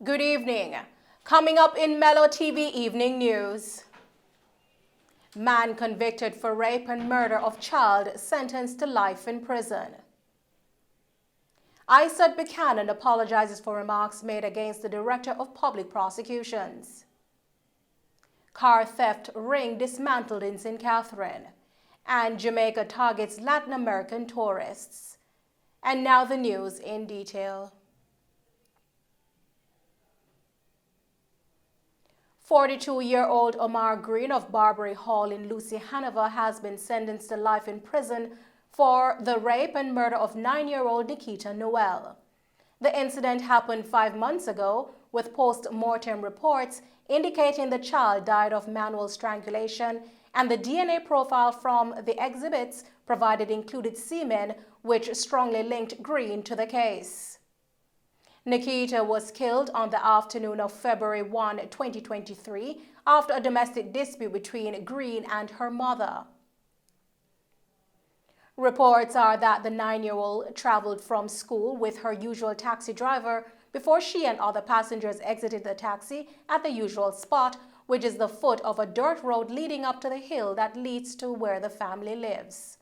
Good evening. Coming up in Mello TV Evening News. Man convicted for rape and murder of child sentenced to life in prison. Isaac Buchanan apologizes for remarks made against the Director of Public Prosecutions. Car theft ring dismantled in St. Catherine. And Jamaica targets Latin American tourists. And now the news in detail. 42-year-old Omar Green of Barbary Hall in Lucy Hanover has been sentenced to life in prison for the rape and murder of 9-year-old Nikita Noel. The incident happened 5 months ago, with post-mortem reports indicating the child died of manual strangulation, and the DNA profile from the exhibits provided included semen, which strongly linked Green to the case. Nikita was killed on the afternoon of February 1, 2023, after a domestic dispute between Green and her mother. Reports are that the 9-year-old traveled from school with her usual taxi driver before she and other passengers exited the taxi at the usual spot, which is the foot of a dirt road leading up to the hill that leads to where the family lives.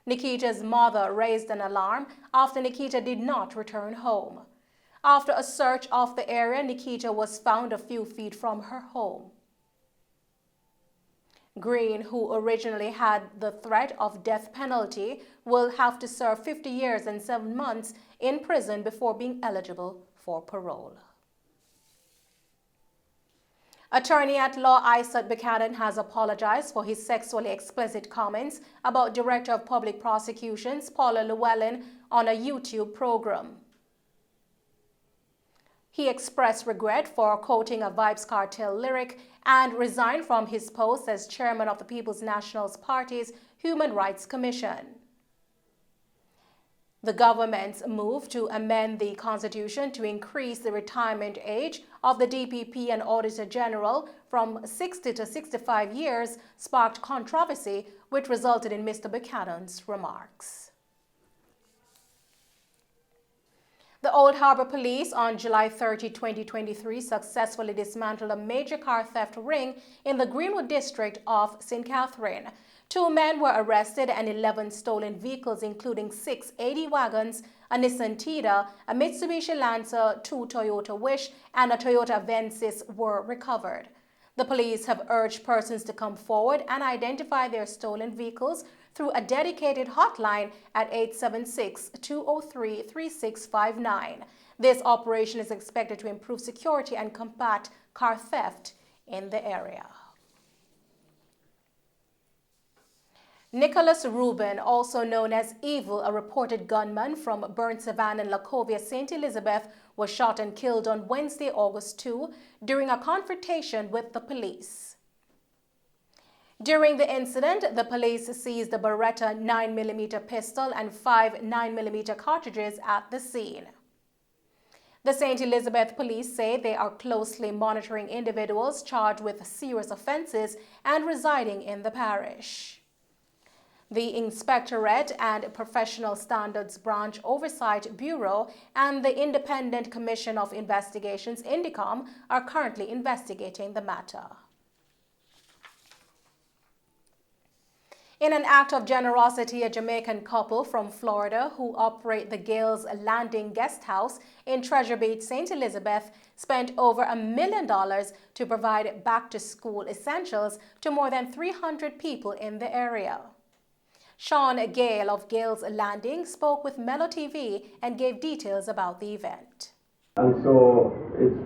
Nikita's mother raised an alarm after Nikita did not return home. After a search of the area, Nikita was found a few feet from her home. Green, who originally had the threat of death penalty, will have to serve 50 years and 7 months in prison before being eligible for parole. Attorney-at-law Isaac Buchanan has apologized for his sexually explicit comments about Director of Public Prosecutions Paula Llewellyn on a YouTube program. He expressed regret for quoting a Vybz Kartel lyric and resigned from his post as chairman of the People's National Party's Human Rights Commission. The government's move to amend the Constitution to increase the retirement age of the DPP and Auditor General from 60 to 65 years sparked controversy, which resulted in Mr. Buchanan's remarks. The Old Harbour Police on July 30, 2023 successfully dismantled a major car theft ring in the Greenwood district of St. Catherine. 2 men were arrested and 11 stolen vehicles, including 6 80 wagons, a Nissan Tida, a Mitsubishi Lancer, 2 Toyota Wish, and a Toyota Avensis were recovered. The police have urged persons to come forward and identify their stolen vehicles through a dedicated hotline at 876-203-3659. This operation is expected to improve security and combat car theft in the area. Nicholas Rubin, also known as Evil, a reported gunman from Burnt Savannah and Lacovia, St. Elizabeth, was shot and killed on Wednesday, August 2, during a confrontation with the police. During the incident, the police seized a Beretta 9mm pistol and 5 9mm cartridges at the scene. The St. Elizabeth police say they are closely monitoring individuals charged with serious offenses and residing in the parish. The Inspectorate and Professional Standards Branch Oversight Bureau and the Independent Commission of Investigations, INDICOM, are currently investigating the matter. In an act of generosity, a Jamaican couple from Florida who operate the Gales Landing Guest House in Treasure Beach, St. Elizabeth, spent over $1 million to provide back-to-school essentials to more than 300 people in the area. Sean Gale of Gales Landing spoke with Mello TV and gave details about the event. And so it's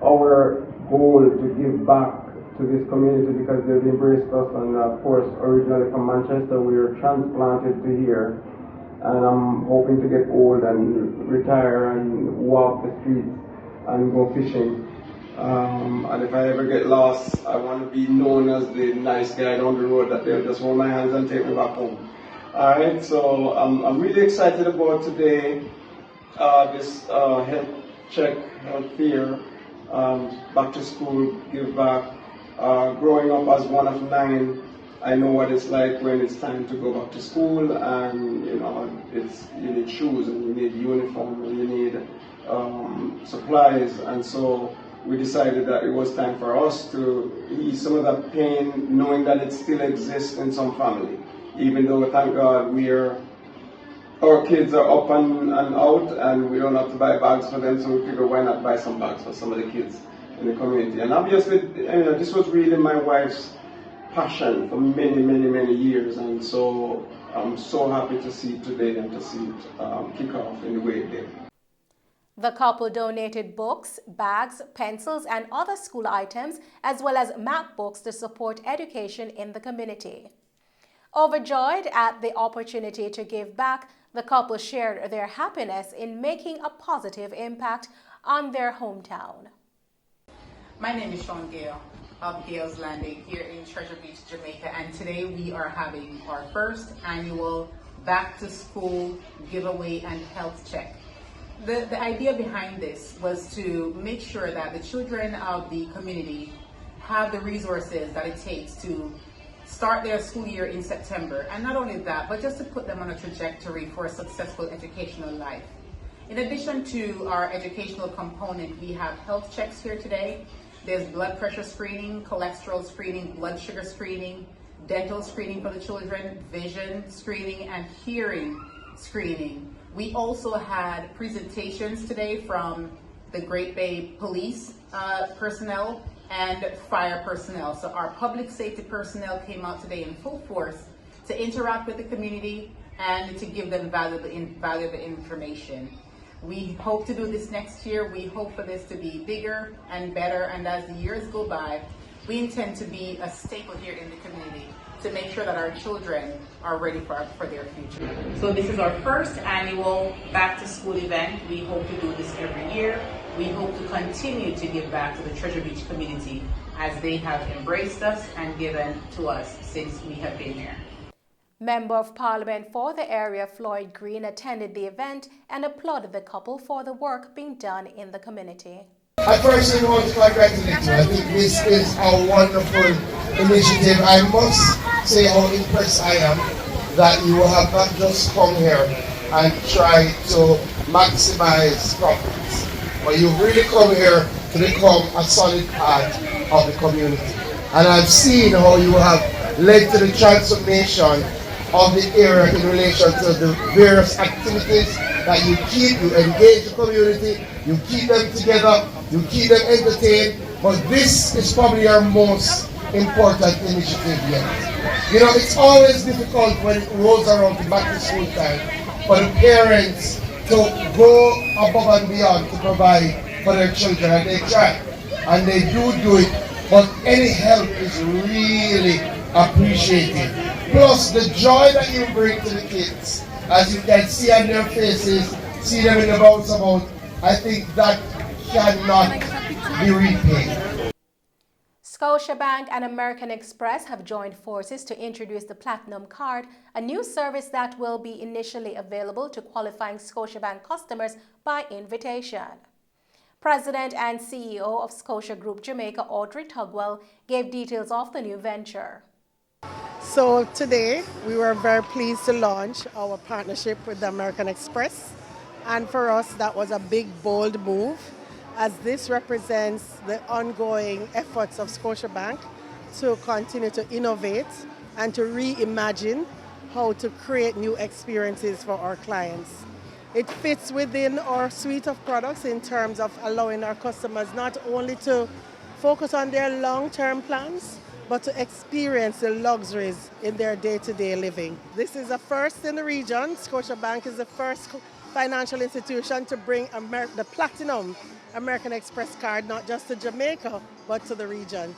our goal to give back to this community because they've embraced us, and of course originally from Manchester we were transplanted to here, and I'm hoping to get old and retire and walk the streets and go fishing. And if I ever get lost, I want to be known as the nice guy down the road that they'll just hold my hands and take me back home. Alright, so I'm really excited about today, this health check, health fair, back to school, give back. Growing up as one of 9, I know what it's like when it's time to go back to school, and you know, you need shoes and you need uniform and you need supplies, and so we decided that it was time for us to ease some of that pain, knowing that it still exists in some family. Even though, thank God, our kids are up and out, and we don't have to buy bags for them, so we figured why not buy some bags for some of the kids in the community. And obviously, this was really my wife's passion for many, many, many years, and so I'm so happy to see it today and to see it kick off in the way it did. The couple donated books, bags, pencils, and other school items, as well as map books to support education in the community. Overjoyed at the opportunity to give back, the couple shared their happiness in making a positive impact on their hometown. My name is Sean Gale of Gale's Landing here in Treasure Beach, Jamaica, and today we are having our first annual back to school giveaway and health check. The idea behind this was to make sure that the children of the community have the resources that it takes to start their school year in September, and not only that, but just to put them on a trajectory for a successful educational life. In addition to our educational component, we have health checks here today. There's blood pressure screening, cholesterol screening, blood sugar screening, dental screening for the children, vision screening, and hearing screening. We also had presentations today from the Great Bay Police personnel and fire personnel. So our public safety personnel came out today in full force to interact with the community and to give them valuable information. We hope to do this next year. We hope for this to be bigger and better, and as the years go by, we intend to be a staple here in the community to make sure that our children are ready for their future. So this is our first annual back to school event. We hope to do this every year. We hope to continue to give back to the Treasure Beach community as they have embraced us and given to us since we have been here. Member of Parliament for the area Floyd Green attended the event and applauded the couple for the work being done in the community. I personally want to congratulate you. I think this is a wonderful initiative. I must say how impressed I am that you have not just come here and try to maximize profits, but you've really come here to become a solid part of the community. And I've seen how you have led to the transformation of the area in relation to the various activities that you keep. You engage the community, you keep them together, you keep them entertained, but this is probably our most important initiative yet. You know, it's always difficult when it rolls around to back to school time for the parents to go above and beyond to provide for their children, and they try, and they do it, but any help is really appreciated. Plus the joy that you bring to the kids, as you can see on their faces, see them in the bounce about, I think that cannot be repaid. Scotiabank and American Express have joined forces to introduce the Platinum Card, a new service that will be initially available to qualifying Scotiabank customers by invitation. President and CEO of Scotia Group Jamaica, Audrey Tugwell, gave details of the new venture. So today we were very pleased to launch our partnership with the American Express, and for us that was a big, bold move, as this represents the ongoing efforts of Scotiabank to continue to innovate and to reimagine how to create new experiences for our clients. It fits within our suite of products in terms of allowing our customers not only to focus on their long-term plans, but to experience the luxuries in their day-to-day living. This is a first in the region. Scotiabank is the first financial institution to bring the Platinum American Express card not just to Jamaica, but to the region.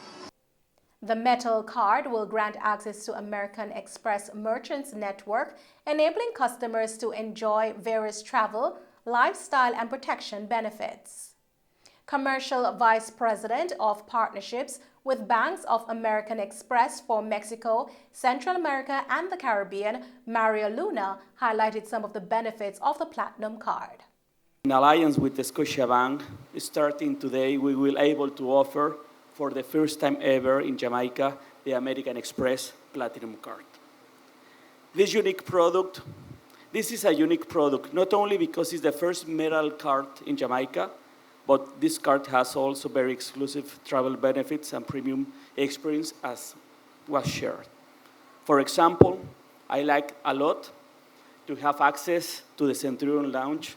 The metal card will grant access to American Express Merchants Network, enabling customers to enjoy various travel, lifestyle, and protection benefits. Commercial Vice President of Partnerships with Banks of American Express for Mexico, Central America, and the Caribbean, Mario Luna, highlighted some of the benefits of the Platinum Card. In alliance with the Scotiabank, starting today, we will be able to offer, for the first time ever in Jamaica, the American Express Platinum Card. This unique product This is a unique product, not only because it's the first metal card in Jamaica, but this card has also very exclusive travel benefits and premium experience as was shared. For example, I like a lot to have access to the Centurion Lounge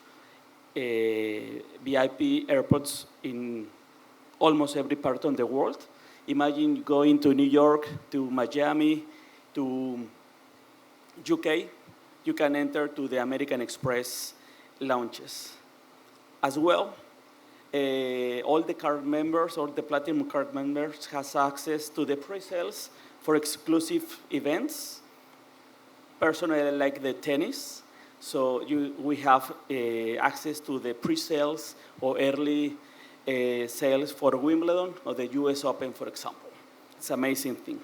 VIP airports in almost every part of the world. Imagine going to New York, to Miami, to UK, you can enter to the American Express lounges. As well, all the card members, all the Platinum card members has access to the pre-sales for exclusive events. Personally, I like the tennis. So we have access to the pre-sales or early sales for Wimbledon or the US Open, for example. It's an amazing thing.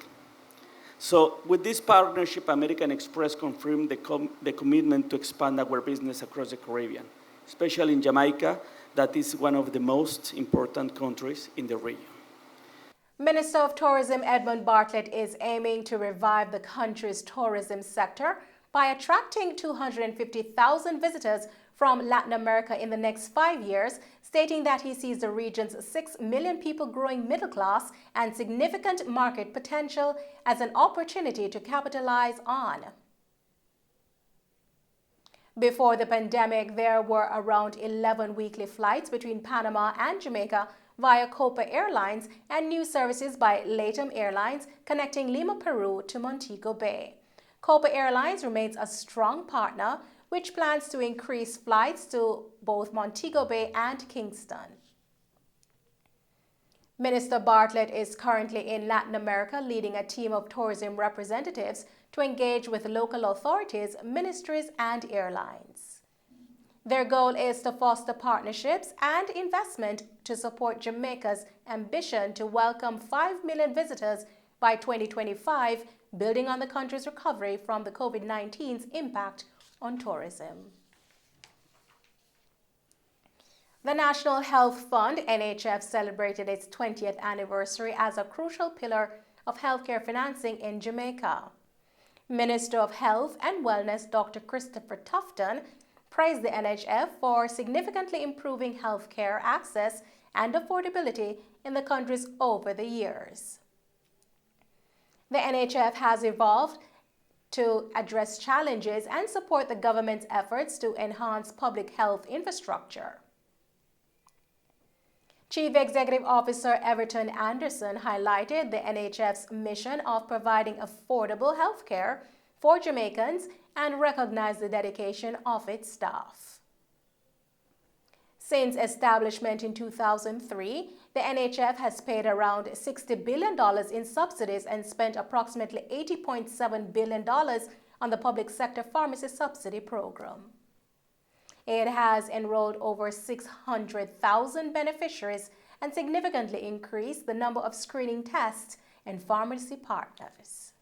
So with this partnership, American Express confirmed the commitment to expand our business across the Caribbean, especially in Jamaica, that is one of the most important countries in the region. Minister of Tourism Edmund Bartlett is aiming to revive the country's tourism sector by attracting 250,000 visitors from Latin America in the next 5 years, stating that he sees the region's 6 million people growing middle class and significant market potential as an opportunity to capitalize on. Before the pandemic, there were around 11 weekly flights between Panama and Jamaica via Copa Airlines and new services by Latam Airlines connecting Lima, Peru to Montego Bay. Copa Airlines remains a strong partner, which plans to increase flights to both Montego Bay and Kingston. Minister Bartlett is currently in Latin America leading a team of tourism representatives to engage with local authorities, ministries, and airlines. Their goal is to foster partnerships and investment to support Jamaica's ambition to welcome 5 million visitors by 2025, building on the country's recovery from the COVID-19's impact on tourism. The National Health Fund, NHF, celebrated its 20th anniversary as a crucial pillar of healthcare financing in Jamaica. Minister of Health and Wellness Dr. Christopher Tufton praised the NHF for significantly improving healthcare access and affordability in the countries over the years. The NHF has evolved to address challenges and support the government's efforts to enhance public health infrastructure. Chief Executive Officer Everton Anderson highlighted the NHF's mission of providing affordable health care for Jamaicans and recognized the dedication of its staff. Since establishment in 2003, the NHF has paid around $60 billion in subsidies and spent approximately $80.7 billion on the public sector pharmacy subsidy program. It has enrolled over 600,000 beneficiaries and significantly increased the number of screening tests and pharmacy partners.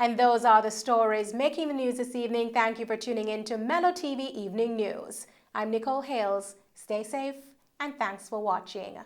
And those are the stories making the news this evening. Thank you for tuning in to Mello TV Evening News. I'm Nicole Hales. Stay safe and thanks for watching.